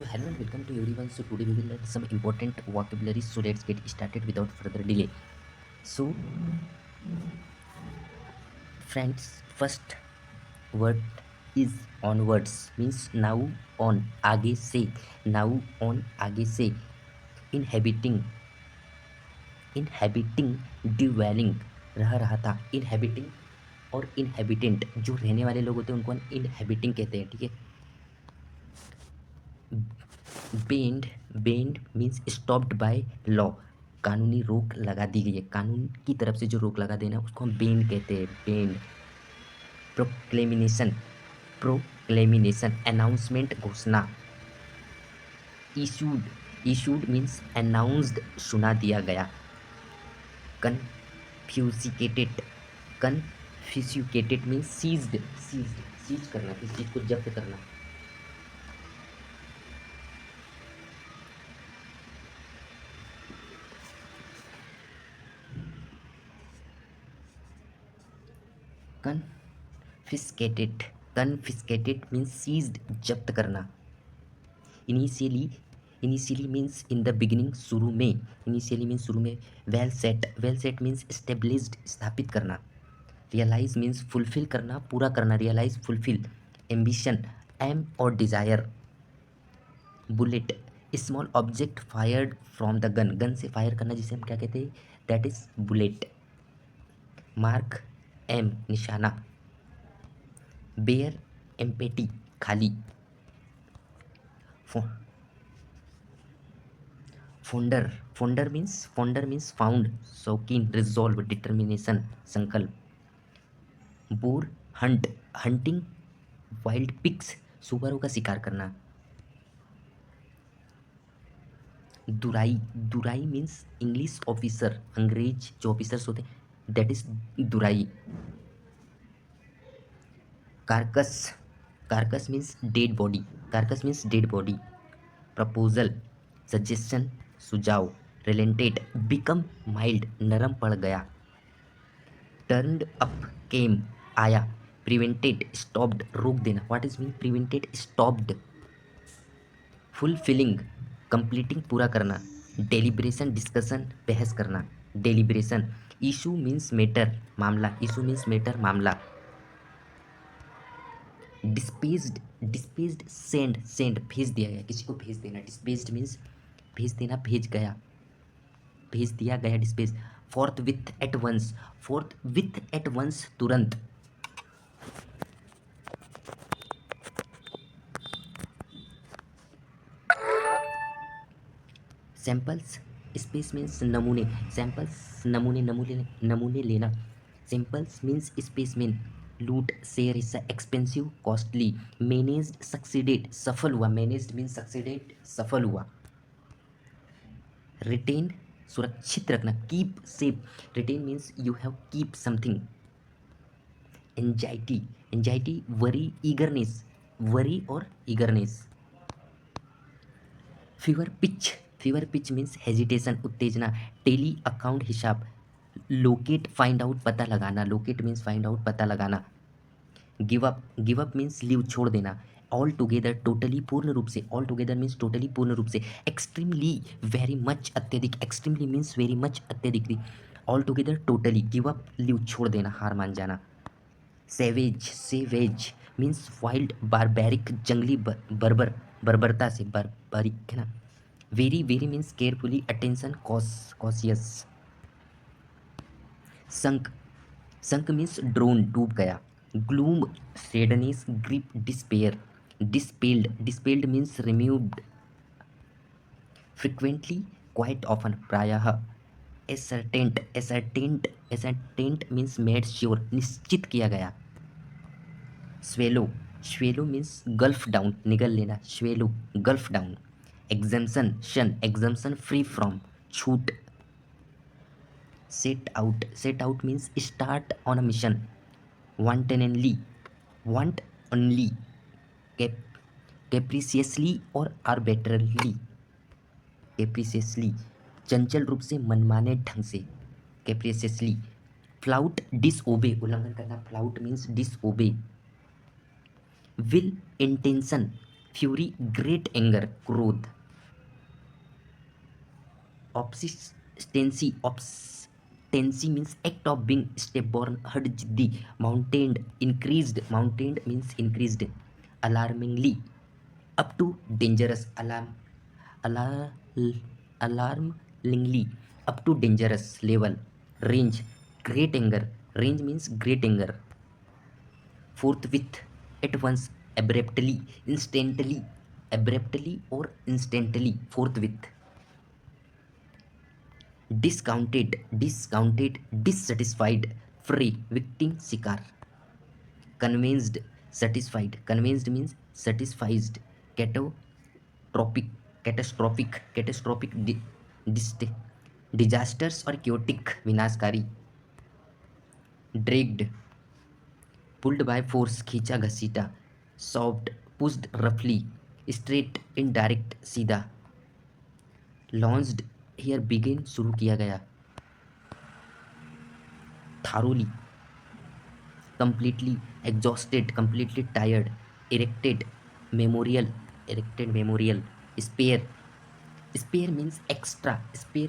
So hello and welcome to everyone. So today we will learn some important vocabulary. So let's get started without further delay. So friends, first word is onwards means now on आगे से inhabiting inhabiting dwelling रहा था inhabiting और inhabitant जो रहने वाले लोग होते हैं उनको inhabiting कहते हैं ठीक है। Bend means stopped by law कानूनी रोक लगा दी गई है कानून की तरफ से जो रोक लगा देना उसको हम बेंड कहते हैं बेंड। प्रोक्लेमिनेशन प्रोक्लेमिनेशन अनाउंसमेंट घोषणा। इशूड मीन्स अनाउंस्ड सुना दिया गया। कन्फ्यूसिकेटेड कन्फ्यूसिकेटेड मीन्स सीज करना किसी चीज को जब्त करना। कन्फिस्केटेड मीन्स सीज्ड जब्त करना। Initially means in the beginning शुरू में इनिशियली मीन्स शुरू में। वेल सेट मीन्स एस्टेब्लिश्ड स्थापित करना। रियलाइज मीन्स फुलफिल करना पूरा करना रियलाइज फुलफिल। एम्बिशन एम और desire. Bullet small object fired from the gun से फायर करना जिसे हम क्या कहते हैं that is bullet. Mark aim निशाना। बेयर एम्पेटी खाली। फोंडर मीन्स फाउंड शौकीन रिजॉल्व डिटर्मिनेशन संकल्प। बोर हंटिंग वाइल्ड पिग्स सुअरों का शिकार करना। दुराई मीन्स इंग्लिश ऑफिसर अंग्रेज जो ऑफिसर्स होते हैं that is Durai. Carcass means dead body. Proposal suggestion सुझाव। रिलेंटेड बिकम माइल्ड नरम पड़ गया। टर्न्ड अप केम आया। प्रिवेंटेड स्टॉप्ड रोक देना what is mean prevented stopped. Fulfilling completing पूरा करना। डेलिब्रेशन डिस्कशन बहस करना। डेलिब्रेशन इशू मीन्स मैटर मामला। डिस्पेस्ड सेंड भेज दिया गया किसी को भेज देना। डिस्पेस्ड मीन्स भेज देना भेज दिया गया डिस्पेस। फोर्थ विथ एट वंस तुरंत। सैंपल्स स्पेस मीन्स नमूने लेना। सैंपल्स मीन्स स्पेस मीन लूट शेयर हिस्सा एक्सपेंसिव कॉस्टली। मैनेज्ड सक्सीडेड सफल हुआ मैनेज्ड मीन्स सक्सीडेड सफल हुआ। रिटेन सुरक्षित रखना keep safe retain means you have keep something. Anxiety worry और eagerness. Fever pitch means hesitation उत्तेजना। टेली अकाउंट हिसाब। लोकेट फाइंड आउट पता लगाना लोकेट मीन्स फाइंड आउट पता लगाना। गिव अप मीन्स लीव छोड़ देना। ऑल टुगेदर टोटली पूर्ण रूप से ऑल टुगेदर मीन्स टोटली पूर्ण रूप से। एक्सट्रीमली वेरी मच अत्यधिक एक्सट्रीमली मीन्स वेरी मच अत्यधिक। All together totally give up leave छोड़ देना हार मान जाना। सेवेज मीन्स वाइल्ड बारबैरिक जंगली बर्बरता से बारीक है ना। Wary means carefully attention cautious. Sunk means drowned डूब गया। Gloom sadness grip despair. Dispelled means removed. Frequently quite often प्रायः। एसर्टेंट मीन्स मेड श्योर निश्चित किया गया। स्वेलो मीन्स गल्फ डाउन निगल लेना swallow gulp down. Exemption free from छूट। Set out means start on a mission. Wantonly. Capriciously और arbitrarily. कैप्रिसियसली चंचल रूप से मनमाने ढंग से कैप्रिसियसली। फ्लाउट डिसओबे उल्लंघन करना flout means disobey. Will intention fury great anger क्रोध। Obstinacy means act of being stubborn हट जिद्दी। Mounted means increased. Alarmingly up to dangerous. Alarmingly up to dangerous level. Rage great anger, rage means great anger. forthwith, at once, abruptly, instantly, abruptly or instantly, forthwith. Discounted, dissatisfied, free, victim, शिकार। Convinced, satisfied, convinced means satisfied, catastrophic, dis- disasters और chaotic, विनाशकारी। Dragged, pulled by force, खींचा घसीटा। Shoved, pushed roughly, straight, indirect, सीधा। Launched, here begin, शुरू किया गया। Thoroughly, completely, exhausted, completely tired। Erected memorial, spare, spare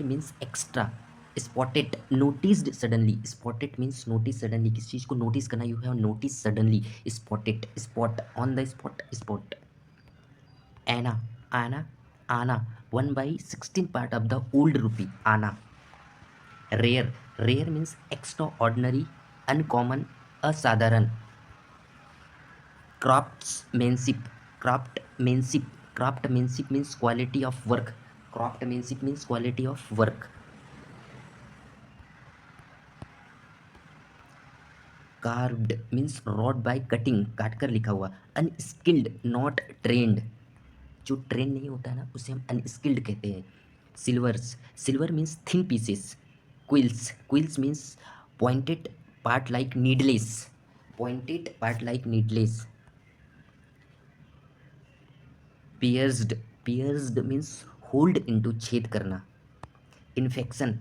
means extra, spotted, noticed suddenly, spotted means notice suddenly, किसी चीज को notice करना, you have noticed suddenly, spotted, spot, on the spot, spot। आना 1/16 part of the old rupee, आना। rare means extraordinary, uncommon, असाधारण। craftsmanship craftsmanship means quality of work, carved means wrought by cutting, काट कर लिखा हुआ। unskilled not trained, जो train नहीं होता है ना उसे हम अनस्किल्ड कहते हैं। Slivers means thin pieces. Quills means pointed part like needles. Pierced means holed into, छेद करना। Infection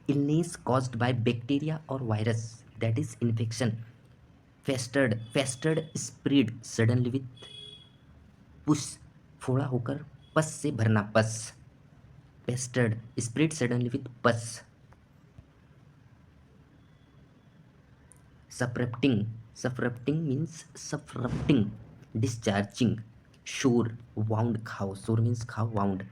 illness caused by bacteria और virus, that is infection. Festered spread suddenly with pus, फोड़ा होकर पस से भरना, पस। पेस्टर्ड spread suddenly with pus. Suppurating means discharging. Sore wound खाओ, शोर मीन्स खाओ, wound.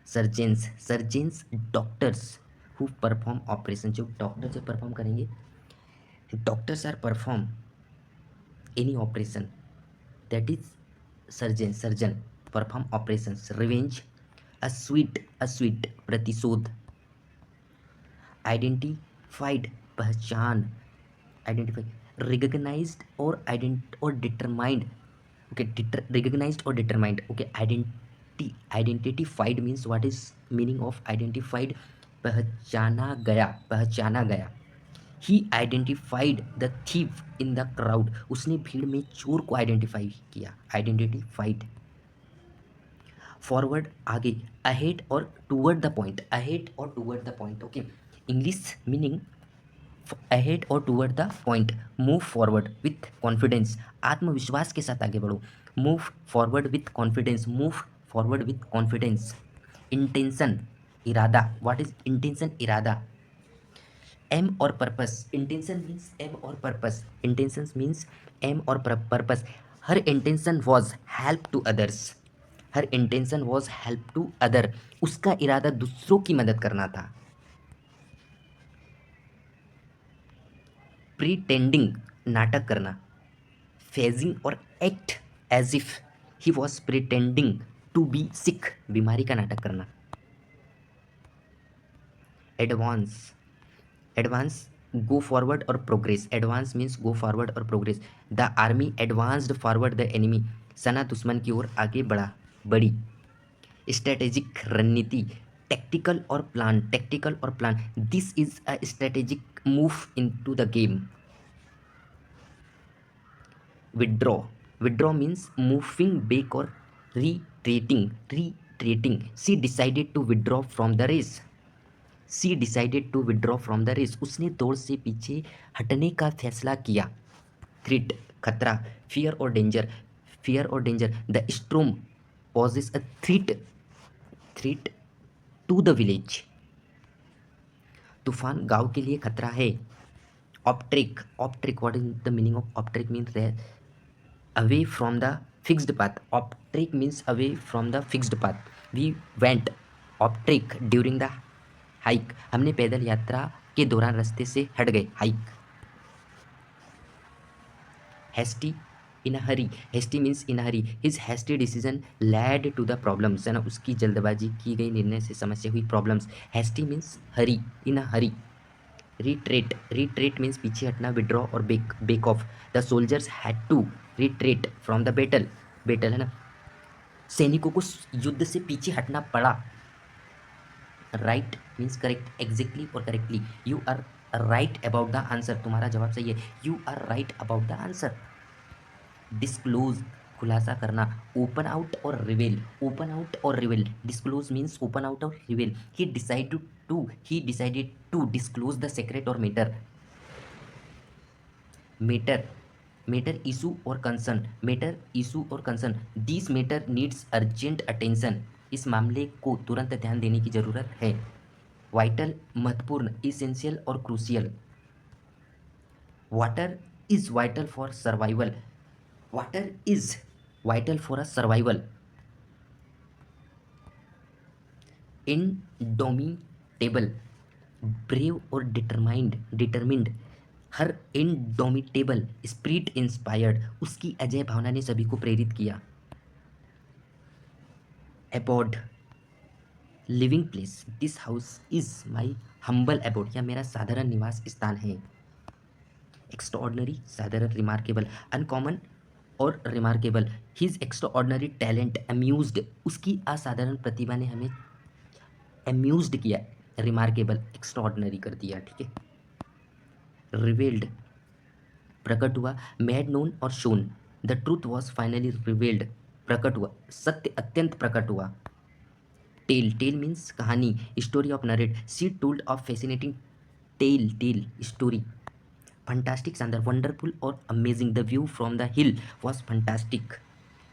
Surgeons doctors who perform operation, जो डॉक्टर जो परफॉर्म करेंगे। Doctors are perform any operation, that is surgeon perform operation. Revenge अस्वीट, प्रतिशोध। आइडेंटिफाइड, पहचान, recognised और determined, okay, recognised और determined, okay. Identified means what is meaning of identified? पहचाना गया। He identified the thief in the crowd, उसने भीड़ में चोर को आइडेंटिफाई किया, आइडेंटिफाइड। फॉरवर्ड, आगे। अहेड और toward the point, okay. English meaning ahead और toward the point. Move forward with confidence, आत्मविश्वास के साथ आगे बढ़ो। Move forward with confidence. Intention, इरादा, व्हाट इज इंटेंशन? इरादा। एम और पर्पस, इंटेंशन मीन्स एम और purpose. Her intention was help to other, उसका इरादा दूसरों की मदद करना था। प्रीटेंडिंग, नाटक करना। फेजिंग और act as if he was pretending to be sick, बीमारी का नाटक करना। एडवांस गो फॉरवर्ड और progress, advance means go forward और progress. The army advanced forward the enemy, सेना दुश्मन की ओर आगे बढ़ी। स्ट्रेटेजिक, रणनीति। टेक्टिकल और plan, this is a strategic move into the game. Withdraw means moving back और retreating। She decided to withdraw from the race, उसने दौड़ से पीछे हटने का फैसला किया। थ्रेट, खतरा। फियर और danger, fear or danger. The storm poses a threat to the village. तूफान गांव के लिए खतरा है. Optric, what is the meaning of optric? Means away from the fixed path. Optric means away from the fixed path. We went optric during the hike. हमने पैदल यात्रा के दौरान रास्ते से हट गए. Hike. Hasty, in a hurry. Hasty means in a hurry. His hasty decision led to the problems. है ना, उसकी जल्दबाजी की गई निर्णय से समस्या हुई. Problems. Hasty means hurry, in a hurry. Retreat means पीछे हटना. Withdraw और back off. The soldiers had to retreat from the battle. है ना, सैनिकों को युद्ध से पीछे हटना पड़ा. Right means correct, exactly और correctly. You are right about the answer. तुम्हारा जवाब सही है. You are right about the answer. Disclose, खुलासा करना. Open out और reveal. Disclose means open out और reveal. He decided to disclose the secret or matter. Matter, issue और concern. This matter needs urgent attention. इस मामले को तुरंत ध्यान देने की जरूरत है. Vital, महत्वपूर्ण. Essential और crucial. Water is vital for survival. Water is vital for a survival. Indomitable, brave और determined. हर indomitable, spirit inspired, उसकी अजय भावना ने सभी को प्रेरित किया. Abode, living place. This house is my humble abode. यह मेरा साधारण निवास स्थान है. Extraordinary, साधारण. Remarkable, uncommon और remarkable. His extraordinary talent amused, उसकी असाधारण प्रतिभा ने हमें amused किया. Remarkable, extraordinary कर दिया. ठीक है. Revealed, प्रकट हुआ. Made known और shown. The truth was finally revealed, प्रकट हुआ. सत्य अत्यंत प्रकट हुआ. Tale means कहानी. Story of narrate. She told of fascinating tale, story. Fantastic, शानदार. Wonderful और amazing. The view from the hill was fantastic.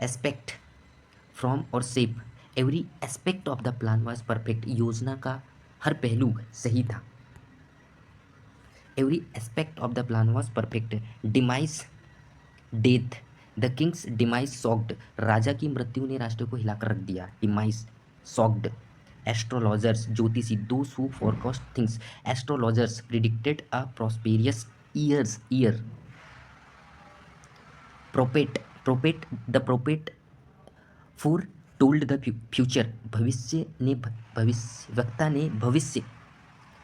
Aspect, from और shape. Every aspect of the plan was perfect. योजना का हर पहलू सही था. Every aspect of the plan was perfect. Demise, death. The king's demise shocked. राजा की मृत्यु ने राष्ट्र को हिलाकर रख दिया. Demise, shocked. Astrologers, ज्योतिषी. Those who forecast things. Astrologers predicted a prosperous year. Prophet, the prophet foretold the future. भविष्यवक्ता ने भविष्य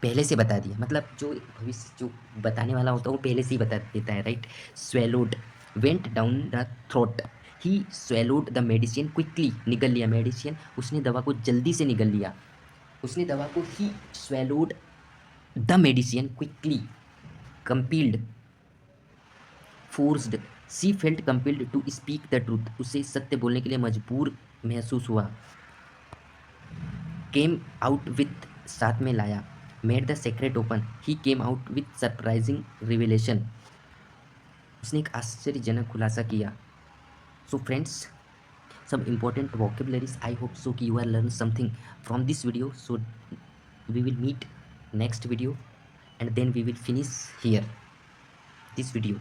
पहले से बता दिया. मतलब जो भविष्य जो बताने वाला होता है वो पहले से ही बता देता है. Right. Swallowed, went down the throat. He swallowed the medicine quickly. निगल लिया. मेडिसिन, उसने दवा को जल्दी से निगल लिया. He swallowed the medicine quickly. Compelled, forced. She felt compelled to speak the truth. उसे सत्य बोलने के लिए मजबूर महसूस हुआ. Came out with, साथ में लाया. Made the secret open. He came out with surprising revelation. उसने एक आश्चर्यजनक खुलासा किया. So friends, some important vocabularies. I hope so कि you have learned something from this video. So we will meet next video and then we will finish here this video.